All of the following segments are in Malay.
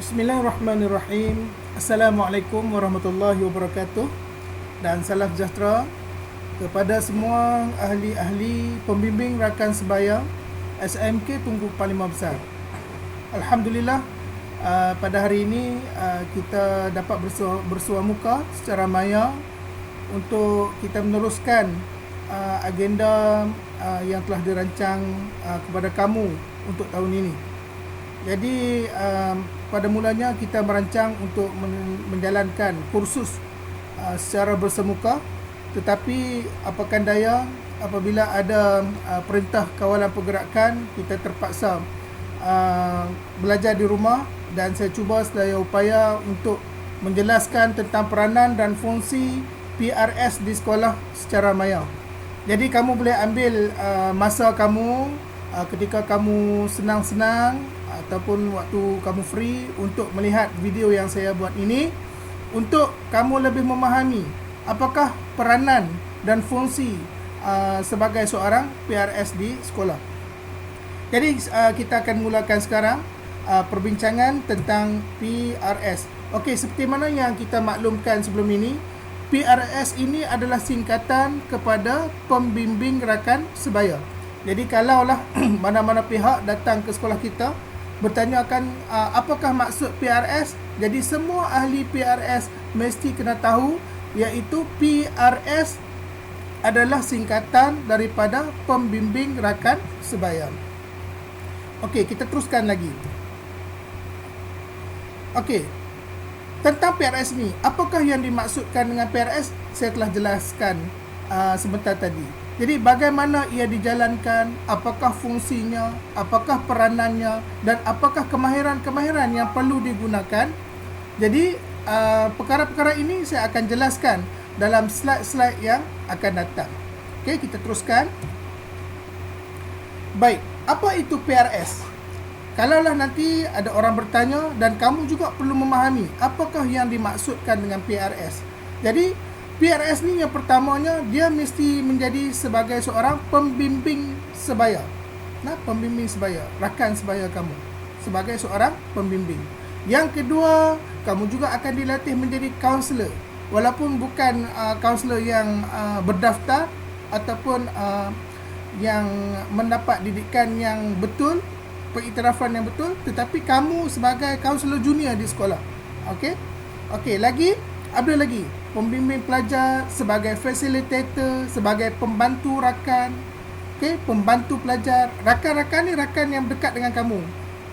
Bismillahirrahmanirrahim. Assalamualaikum warahmatullahi wabarakatuh. Dan salam sejahtera kepada semua ahli-ahli pembimbing rakan sebaya SMK Tunku Parlimen Besar. Alhamdulillah, pada hari ini kita dapat bersua muka secara maya untuk kita meneruskan agenda yang telah dirancang kepada kamu untuk tahun ini. Jadi pada mulanya kita merancang untuk menjalankan kursus secara bersemuka, tetapi apakan daya apabila ada perintah kawalan pergerakan, kita terpaksa belajar di rumah, dan saya cuba sedaya upaya untuk menjelaskan tentang peranan dan fungsi PRS di sekolah secara maya. Jadi kamu boleh ambil masa kamu ketika kamu senang-senang ataupun waktu kamu free untuk melihat video yang saya buat ini, untuk kamu lebih memahami apakah peranan dan fungsi sebagai seorang PRS di sekolah. Jadi kita akan mulakan sekarang perbincangan tentang PRS. Okey, seperti mana yang kita maklumkan sebelum ini, PRS ini adalah singkatan kepada pembimbing rakan sebaya. Jadi kalaulah mana-mana pihak datang ke sekolah kita bertanyakan apakah maksud PRS, jadi semua ahli PRS mesti kena tahu, iaitu PRS adalah singkatan daripada pembimbing rakan sebaya. Okey, kita teruskan lagi. Okey, tentang PRS ni, apakah yang dimaksudkan dengan PRS? Saya telah jelaskan sebentar tadi. Jadi bagaimana ia dijalankan, apakah fungsinya, apakah peranannya, dan apakah kemahiran-kemahiran yang perlu digunakan. Jadi perkara-perkara ini saya akan jelaskan dalam slide-slide yang akan datang. Okey, kita teruskan. Baik, apa itu PRS? Kalaulah nanti ada orang bertanya, dan kamu juga perlu memahami apakah yang dimaksudkan dengan PRS. Jadi PRS ni yang pertamanya, dia mesti menjadi sebagai seorang pembimbing sebaya. Nah, pembimbing sebaya, rakan sebaya kamu sebagai seorang pembimbing. Yang kedua, kamu juga akan dilatih menjadi kaunselor. Walaupun bukan kaunselor yang berdaftar ataupun yang mendapat didikan yang betul, pengiktirafan yang betul, tetapi kamu sebagai kaunselor junior di sekolah. Okey? Okey, lagi ada lagi pembimbing pelajar, sebagai facilitator, sebagai pembantu rakan. Okey, pembantu pelajar. Rakan-rakan ni rakan yang dekat dengan kamu.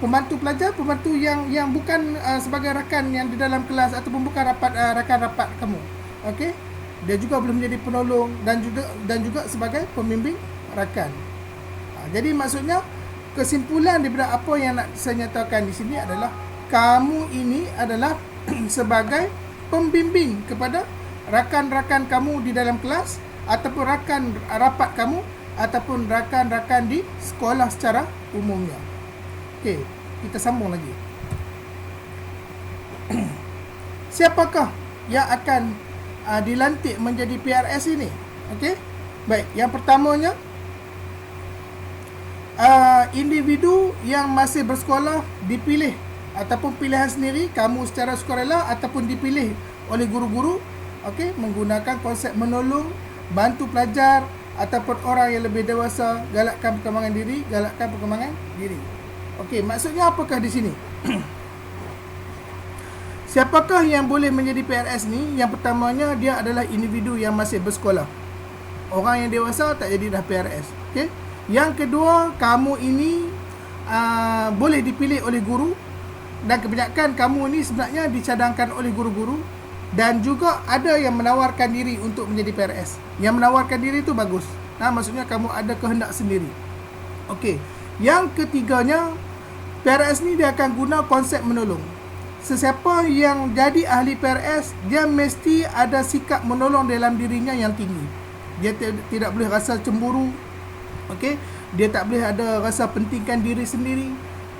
Pembantu pelajar, pembantu yang bukan sebagai rakan yang di dalam kelas ataupun bukan rakan rapat kamu. Okey? Dia juga boleh menjadi penolong dan juga sebagai pembimbing rakan. Jadi maksudnya, kesimpulan daripada apa yang nak saya nyatakan di sini adalah kamu ini adalah sebagai pembimbing kepada rakan-rakan kamu di dalam kelas, ataupun rakan rapat kamu, ataupun rakan-rakan di sekolah secara umumnya. Okey, kita sambung lagi. Siapakah yang akan dilantik menjadi PRS ini? Okey, baik, yang pertamanya individu yang masih bersekolah dipilih ataupun pilihan sendiri, kamu secara sukarela, ataupun dipilih oleh guru-guru, okey, menggunakan konsep menolong, bantu pelajar ataupun orang yang lebih dewasa, galakkan perkembangan diri. Okey, maksudnya apakah di sini? Siapakah yang boleh menjadi PRS ni? Yang pertamanya, dia adalah individu yang masih bersekolah. Orang yang dewasa tak jadi dah PRS. Okey. Yang kedua, kamu ini boleh dipilih oleh guru, dan kebanyakan kamu ni sebenarnya dicadangkan oleh guru-guru, dan juga ada yang menawarkan diri untuk menjadi PRS. Yang menawarkan diri tu bagus. Nah, maksudnya kamu ada kehendak sendiri. Okey. Yang ketiganya, PRS ni dia akan guna konsep menolong. Sesiapa yang jadi ahli PRS, dia mesti ada sikap menolong dalam dirinya yang tinggi. Dia tidak boleh rasa cemburu. Okey. Dia tak boleh ada rasa pentingkan diri sendiri.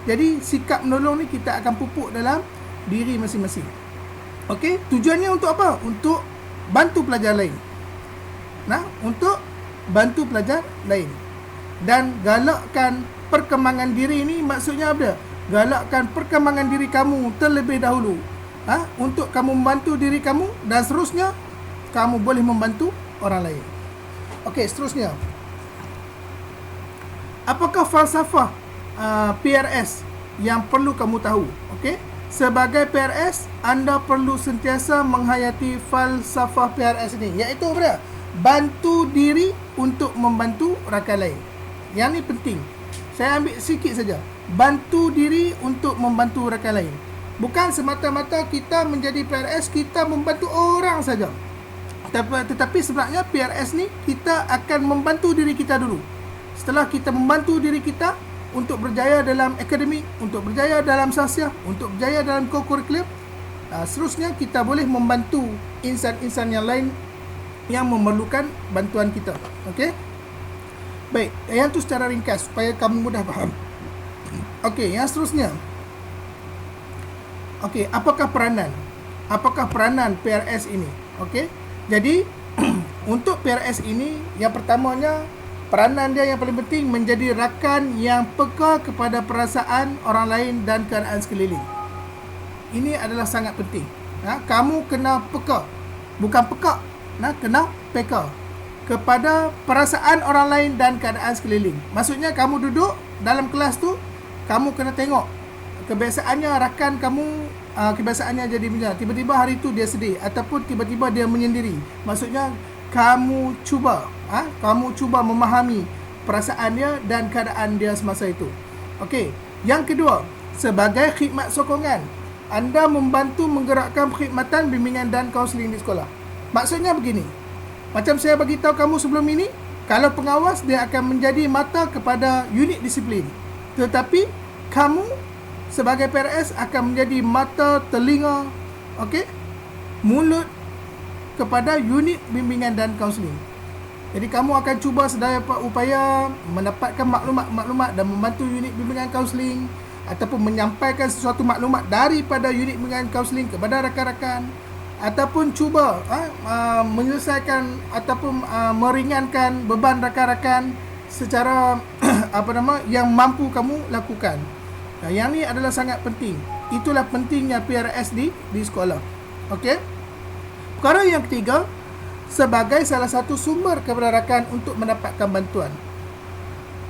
Jadi sikap menolong ni kita akan pupuk dalam diri masing-masing. Okey, tujuannya untuk apa? Untuk bantu pelajar lain. Nah, untuk bantu pelajar lain. Dan galakkan perkembangan diri ni maksudnya apa? galakkan perkembangan diri kamu terlebih dahulu. Untuk kamu membantu diri kamu, dan seterusnya kamu boleh membantu orang lain. Okey, seterusnya. Apakah falsafah PRS yang perlu kamu tahu? Okey. Sebagai PRS, anda perlu sentiasa menghayati falsafah PRS ini, iaitu apa? Bantu diri untuk membantu rakan lain. Yang ni penting. Saya ambil sikit saja. Bantu diri untuk membantu rakan lain. Bukan semata-mata kita menjadi PRS, kita membantu orang saja. Tetapi sebenarnya PRS ni kita akan membantu diri kita dulu. Setelah kita membantu diri kita untuk berjaya dalam akademik, untuk berjaya dalam sasiah, untuk berjaya dalam co-curriculum, seterusnya kita boleh membantu insan-insan yang lain yang memerlukan bantuan kita. Okey? Baik, yang tu secara ringkas supaya kamu mudah faham. Okey, yang seterusnya. Okey, apakah peranan PRS ini? Okey. Jadi untuk PRS ini, yang pertamanya, peranan dia yang paling penting menjadi rakan yang peka kepada perasaan orang lain dan keadaan sekeliling. Ini adalah sangat penting. Kamu kena peka, bukan peka, kena peka kepada perasaan orang lain dan keadaan sekeliling. Maksudnya kamu duduk dalam kelas tu, kamu kena tengok kebiasaannya rakan kamu, kebiasaannya jadi macam tiba-tiba hari tu dia sedih ataupun tiba-tiba dia menyendiri. Maksudnya kamu cuba memahami perasaan dia dan keadaan dia semasa itu. Okey. Yang kedua, sebagai khidmat sokongan, anda membantu menggerakkan perkhidmatan bimbingan dan kaunseling di sekolah. Maksudnya begini. Macam saya bagi tahu kamu sebelum ini, kalau pengawas dia akan menjadi mata kepada unit disiplin. Tetapi kamu sebagai PRS akan menjadi mata, telinga, mulut kepada unit bimbingan dan kaunseling. Jadi kamu akan cuba sedaya upaya mendapatkan maklumat-maklumat dan membantu unit bimbingan kaunseling ataupun menyampaikan sesuatu maklumat daripada unit bimbingan kaunseling kepada rakan-rakan, ataupun cuba menyelesaikan ataupun meringankan beban rakan-rakan secara yang mampu kamu lakukan. Yang ni adalah sangat penting. Itulah pentingnya PRS di sekolah. Okey. Perkara yang ketiga, sebagai salah satu sumber kepada rakan untuk mendapatkan bantuan.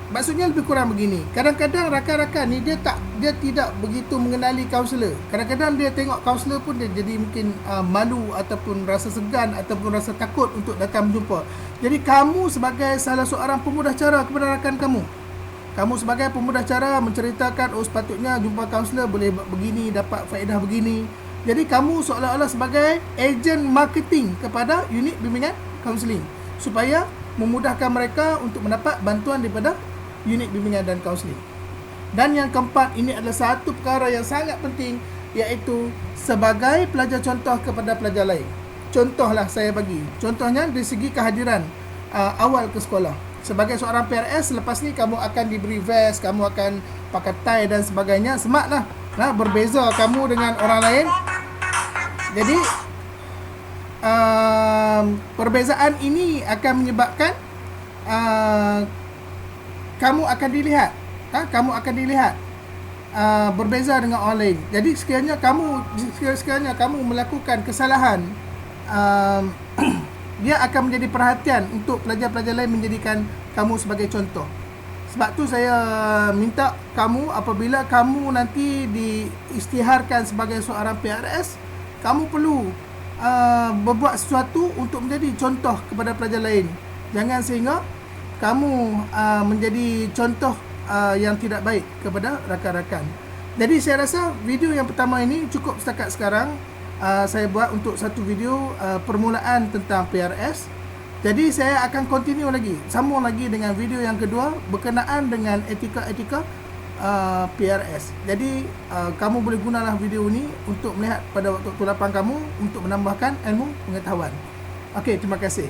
Maksudnya lebih kurang begini. Kadang-kadang rakan-rakan ni dia tidak begitu mengenali kaunselor. Kadang-kadang dia tengok kaunselor pun dia jadi mungkin malu ataupun rasa segan ataupun rasa takut untuk datang berjumpa. Jadi kamu sebagai salah seorang pemudah cara kepada rakan kamu, kamu sebagai pemudah cara menceritakan, sepatutnya jumpa kaunselor boleh begini, dapat faedah begini. Jadi kamu seolah-olah sebagai ejen marketing kepada unit bimbingan kaunseling supaya memudahkan mereka untuk mendapat bantuan daripada unit bimbingan dan kaunseling. Dan yang keempat, ini adalah satu perkara yang sangat penting, iaitu sebagai pelajar contoh kepada pelajar lain. Contohlah saya bagi. Contohnya dari segi kehadiran awal ke sekolah. Sebagai seorang PRS, lepas ni kamu akan diberi vest, kamu akan pakai tie dan sebagainya. Semaklah berbeza kamu dengan orang lain. Jadi perbezaan ini akan menyebabkan kamu akan dilihat, berbeza dengan orang lain. Jadi sekiranya kamu melakukan kesalahan, dia akan menjadi perhatian untuk pelajar-pelajar lain menjadikan kamu sebagai contoh. Sebab tu saya minta kamu, apabila kamu nanti diisytiharkan sebagai seorang PRS, kamu perlu berbuat sesuatu untuk menjadi contoh kepada pelajar lain. Jangan sehingga kamu menjadi contoh yang tidak baik kepada rakan-rakan. Jadi saya rasa video yang pertama ini cukup setakat sekarang. Saya buat untuk satu video permulaan tentang PRS. Jadi saya akan continue lagi, sambung lagi dengan video yang kedua berkenaan dengan etika-etika PRS. Jadi kamu boleh gunalah video ini untuk melihat pada waktu lapang kamu untuk menambahkan ilmu pengetahuan. Okey, terima kasih.